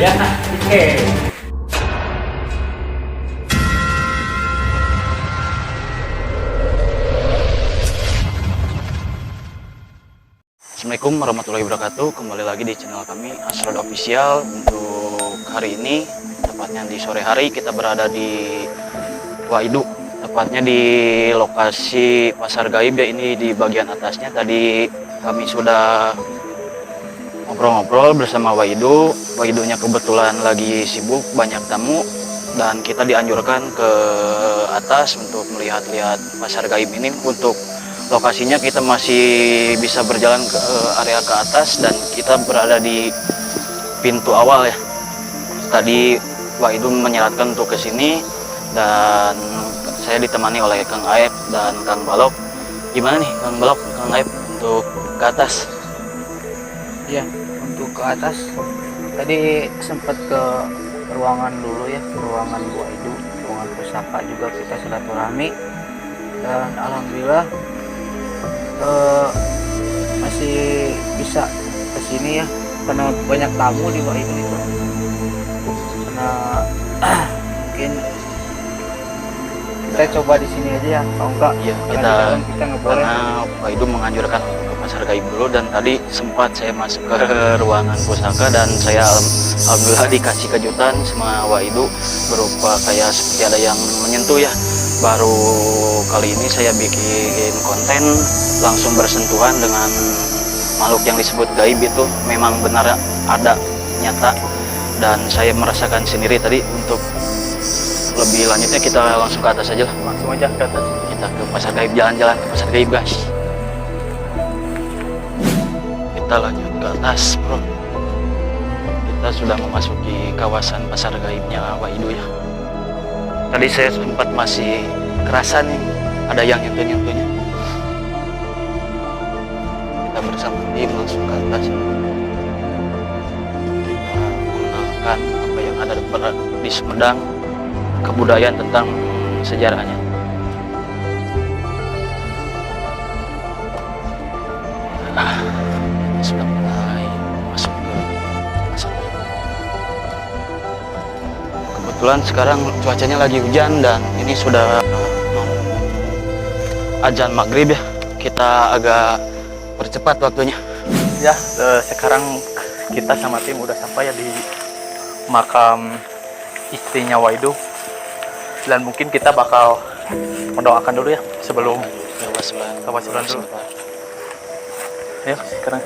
Ya, oke. Assalamualaikum warahmatullahi wabarakatuh. Kembali lagi di channel kami Asrod Official. Untuk hari ini, tepatnya di sore hari, kita berada di Waidu, tepatnya di lokasi pasar gaib ya. Ini di bagian atasnya. Tadi kami sudah ngobrol-ngobrol bersama Waidu. Waidunya kebetulan lagi sibuk, banyak tamu, dan kita dianjurkan ke atas untuk melihat-lihat pasar gaib ini. Untuk lokasinya kita masih bisa berjalan ke area ke atas, dan kita berada di pintu awal ya. Tadi Waidu menyarankan untuk ke sini, dan saya ditemani oleh Kang Aep dan Kang Balok. Gimana nih Kang Balok, Kang Aep untuk ke atas? Ya, untuk ke atas tadi sempat ke ruangan dulu ya, ruangan Bu Aidu, ruangan pusaka juga kita silaturahmi, dan alhamdulillah masih bisa ke sini ya, karena banyak tamu di Bu Aidu itu, karena mungkin kita coba di sini aja ya, kalau enggak Iya, karena di dalam kita nggak boleh. karena Waidu menganjurkan untuk ke pasar gaib dulu, dan tadi sempat saya masuk ke ruangan pusaka, dan saya alhamdulillah dikasih kejutan sama Waidu berupa kayak seperti ada yang menyentuh ya. Baru kali ini saya bikin konten langsung bersentuhan dengan makhluk yang disebut gaib. Itu memang benar ada, nyata, dan saya merasakan sendiri tadi. Untuk lebih lanjutnya kita langsung ke atas aja lah. Langsung aja ke atas. Kita ke pasar gaib, jalan-jalan ke pasar gaib guys. Kita lanjut ke atas bro. Kita sudah memasuki kawasan pasar gaibnya Waidu ya. Tadi saya sempat masih kerasa nih ada yang nyentuh-nyentuhnya. Kita bersama tim langsung ke atas. Kita mengenalkan apa yang ada di Sumedang, kebudayaan tentang sejarahnya. Sudah mulai masuk ke pasar. Kebetulan sekarang cuacanya lagi hujan, dan ini sudah mau azan maghrib ya. Kita agak percepat waktunya. Ya, sekarang kita sama tim udah sampai ya di makam istrinya Waidu, dan mungkin kita bakal mendoakan dulu ya sebelum tawasulan dulu. Ayo sekarang.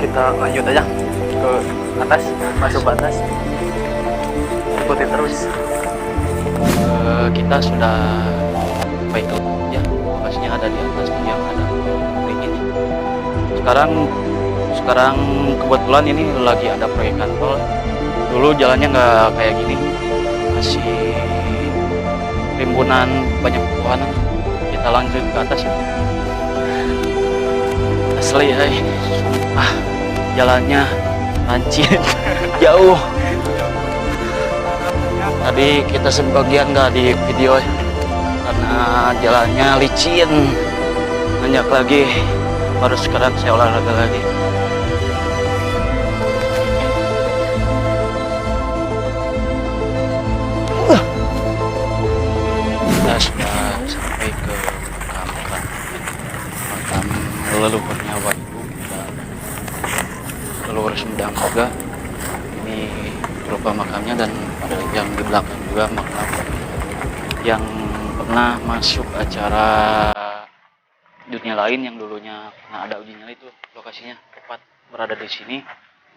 Kita lanjut aja ke atas, masuk ke atas, ikuti terus. Kita sudah baik ya, lokasinya ada di atas yang ada ring ini. Sekarang kebetulan ini lagi ada proyekan tol. Dulu jalannya nggak kayak gini, masih rimbunan banyak pepohonan. Kita lanjut ke atas ya. Asli ya, jalannya lancip jauh. Tadi kita sebagian nggak di video ya, karena jalannya licin. Banyak lagi, baru sekarang saya olahraga lagi. Kita sudah sampai ke makam leluhurnya Waidu dan leluhur Sumedang juga. Ini berupa makamnya, dan ada yang di belakang juga makam yang pernah masuk acara dunia lain yang dulunya pernah ada uji nyali. Itu lokasinya tepat berada di sini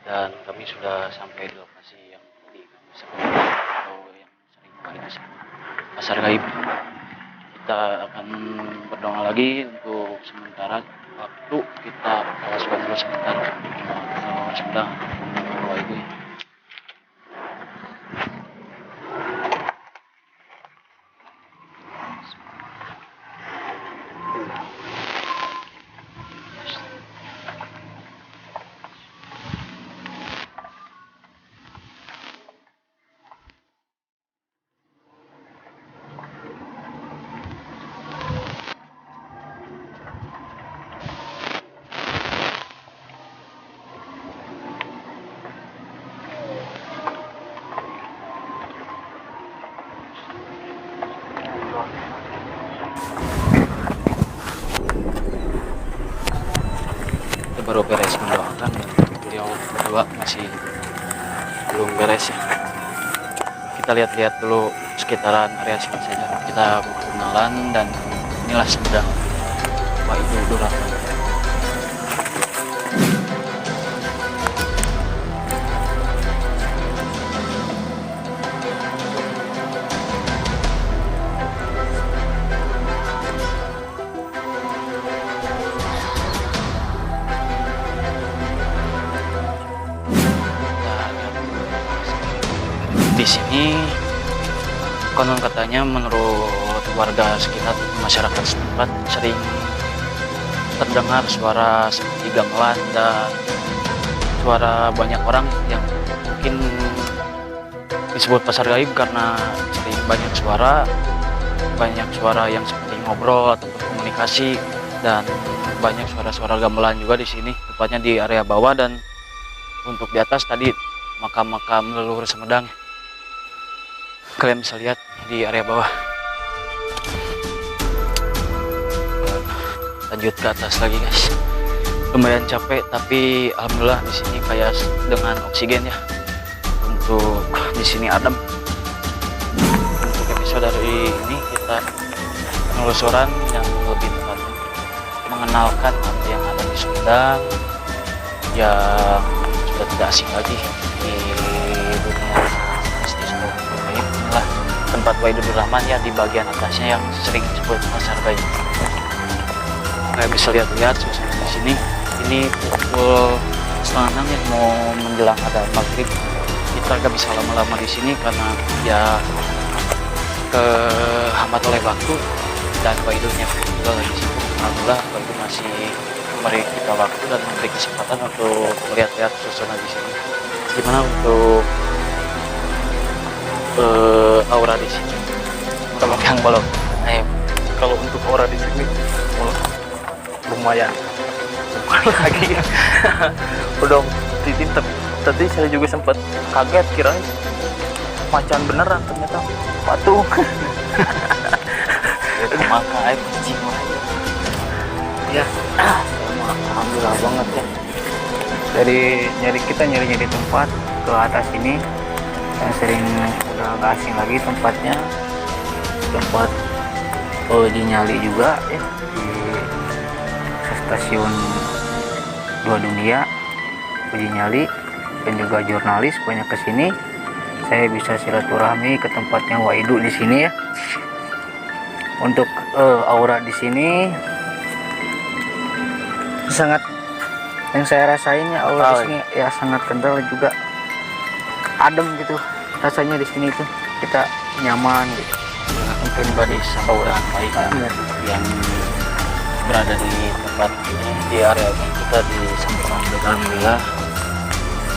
dan kami sudah sampai di lokasi yang tadi kami sebutkan atau yang sering kali disebut pasar gaib. Kita akan berdoa lagi untuk sementara waktu, kita alaskan dulu sebentar kalau sedang doa itu ya. Baru beres mendoakan, beliau berdua masih belum beres ya. Kita lihat-lihat dulu sekitaran area sini saja, kita berkenalan, dan inilah sedang Pak Ibu Durrahman. Di sini konon katanya menurut warga sekitar, masyarakat setempat, sering terdengar suara seperti gamelan dan suara banyak orang yang mungkin disebut pasar gaib karena sering banyak suara yang seperti ngobrol atau komunikasi, dan banyak suara-suara gamelan juga di sini, tepatnya di area bawah. Dan untuk di atas tadi makam-makam leluhur Sumedang. Kalian bisa lihat di area bawah. Lanjut ke atas lagi guys. Lumayan capek, tapi alhamdulillah di sini kayak dengan oksigen ya. Untuk di sini adem. Untuk episode hari ini kita penelusuran yang lebih tepatnya mengenalkan apa yang ada di Sumedang yang sudah tidak asing lagi di dunia tempat Wahidul Durrahman ya, di bagian atasnya yang sering disebut pasar gaib. Kalian bisa lihat suasana di sini. Ini pukul 5:30 ya, mau menjelang ada maghrib. Kita gak bisa lama-lama di sini karena ya kehambat oleh waktu, dan Wahidulnya juga lagi sibuk. Alhamdulillah Wahidul masih memberi kita waktu dan memberi kesempatan untuk melihat-lihat suasana di sini. Gimana untuk aura di sini? Kalau yang belum, Kalau untuk aura di sini lumayan lagi. Udah titin, tadi saya juga sempat kaget, kirain macan beneran, ternyata patung. Maka kucing Ya, alhamdulillah banget ya. Dari nyari tempat ke atas ini yang sering udah gak asing lagi tempatnya, tempat di Nyali juga ya, di stasiun 2 Dunia Uji Nyali, dan juga jurnalis banyak kesini. Saya bisa silaturahmi ke tempatnya Waidu di sini ya. Untuk aura di sini sangat, yang saya rasain ya, aura di sini ya sangat kental, juga adem gitu rasanya. Di sini tuh kita nyaman gitu. Mungkin bagi aura baik yang berada di tempat ini, di area ini, kita disempurnakan dengan alhamdulillah.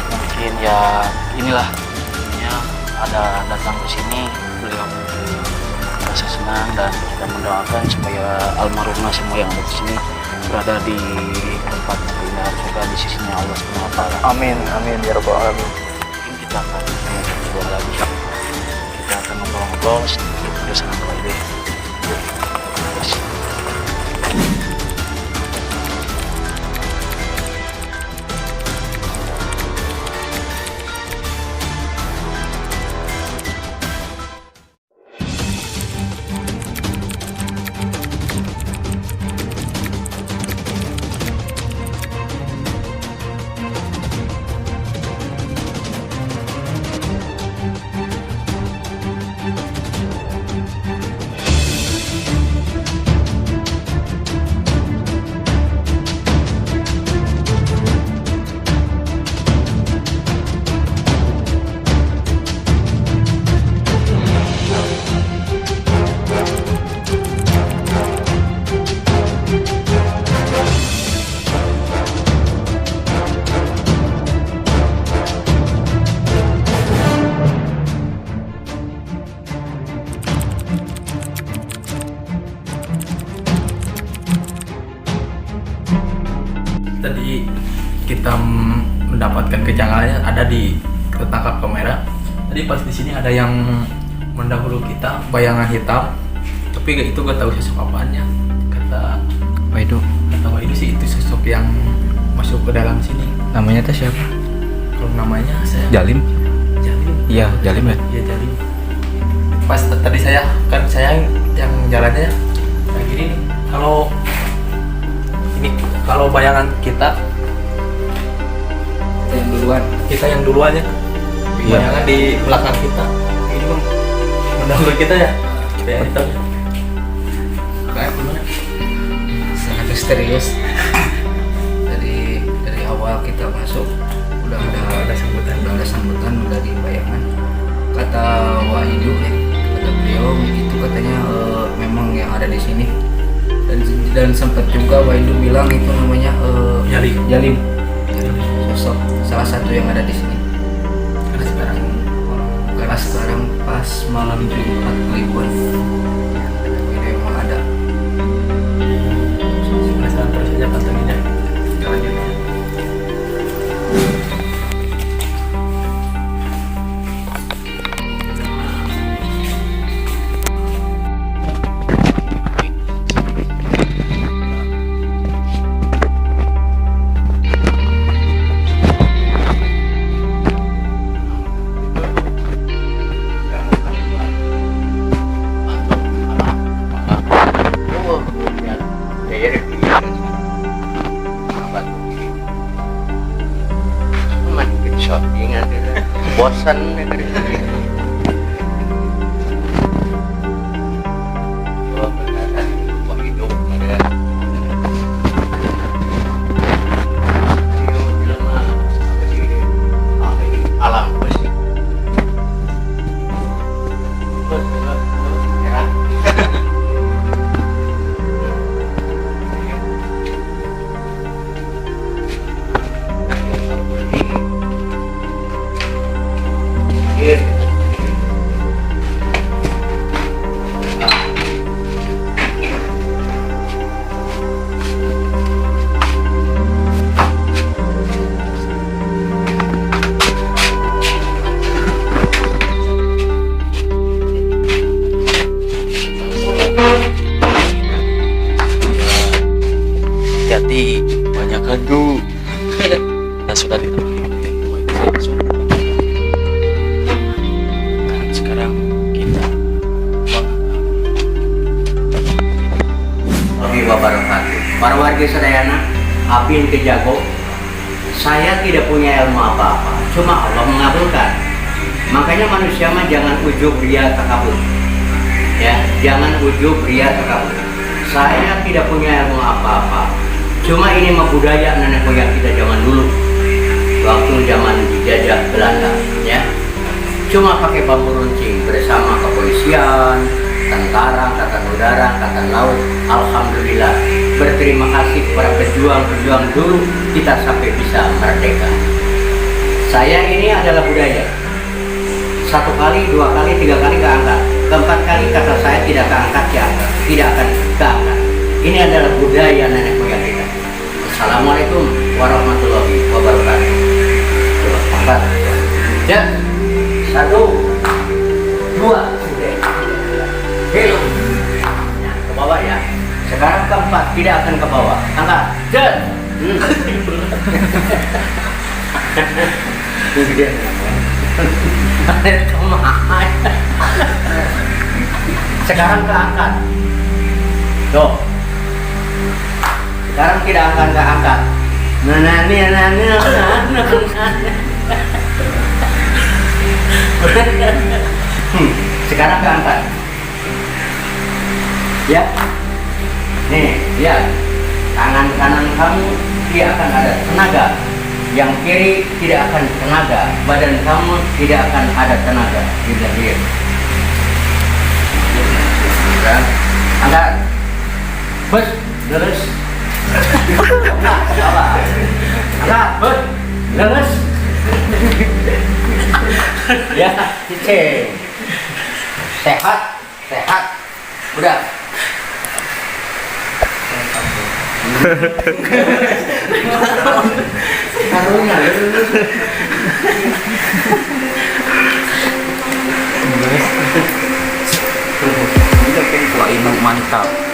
Mungkin ya inilah ya, ada datang ke sini, beliau merasa senang, dan kita mendoakan supaya almarhumah semua yang ada di sini berada di tempat yang indah surga di sisinya Allah SWT. Amin, amin ya rabbal alamin. Mungkin kita akan ngobrol lagi, kita akan ngobrol sedikit bersama keluarga. lagi kita mendapatkan kejanggalannya ada di ketangkap kamera. Tadi pas di sini ada yang mendahului kita, bayangan hitam, tapi itu gak tahu sosok apanya. Kata Waidu sih itu sosok yang masuk ke dalam sini. Namanya teh siapa? Kalau namanya saya Jalim. Iya, Jalim ya. Iya, Jalim. Pas tadi saya yang jalannya kayak gini nih. Kalau bayangan kita yang duluan ya. Iya. Bayangan di belakang kita. Ini mendahului kita ya. Kayak hitam. Kayak gimana? Sangat misterius. Dari awal kita masuk udah ada sambutan dari bayangan. Kata Waidu ya, kata beliau itu katanya memang yang ada di sini. Dan sempat juga Waidu bilang itu namanya Jalim. Sosok salah satu yang ada di sini. Karena sekarang pas malam Jumat Kliwon. Ini memang ada. Penasaran terus aja pantanginnya. Lanjutnya. Bosan ya dari sini. Alam pasti. Hati-hati, banyak hantu. Kita sudah ditemani oleh Waidu. Dan sekarang kita Warahmatullahi wabarakatuh. Para warga Sadayana, Apin Kejago, saya tidak punya ilmu apa-apa, cuma Allah mengabulkan. Makanya manusia mah jangan ujub ria takabur. Ya, jangan ujub ria takabur. Saya tidak punya ilmu apa-apa. Cuma ini mah budaya nenek moyang kita zaman dulu. Waktu zaman dijajah Belanda, ya. Cuma pakai bambu runcing bersama kepolisian, tentara, angkatan udara, angkatan laut. Alhamdulillah, berterima kasih kepada pejuang-pejuang dulu kita sampai bisa merdeka. Saya ini adalah budaya. 1 kali, 2 kali, 3 kali keangkat. Keempat kali kata saya tidak keangkat, tidak akan keangkat. Ini adalah budaya nenek moyang kita. Assalamualaikum warahmatullahi wabarakatuh. Coba angkat. Ya. 1, 2, hello. Nah, ke bawah ya. Sekarang keempat, tidak akan ke bawah. Angkat. Jet. Sekarang keangkat. Tuh. Sekarang tidak akan keangkat. Sekarang keangkat. Ya. Nih, lihat. Tangan kanan kamu tidak akan ada tenaga. Yang kiri tidak akan tenaga. Badan kamu tidak akan ada tenaga. Lihat. Kan? Angkat. Bus, lurus. Angkat, bus, lurus. Ya, cicing. Sehat. Udah. Karunya Wah, ini mantap.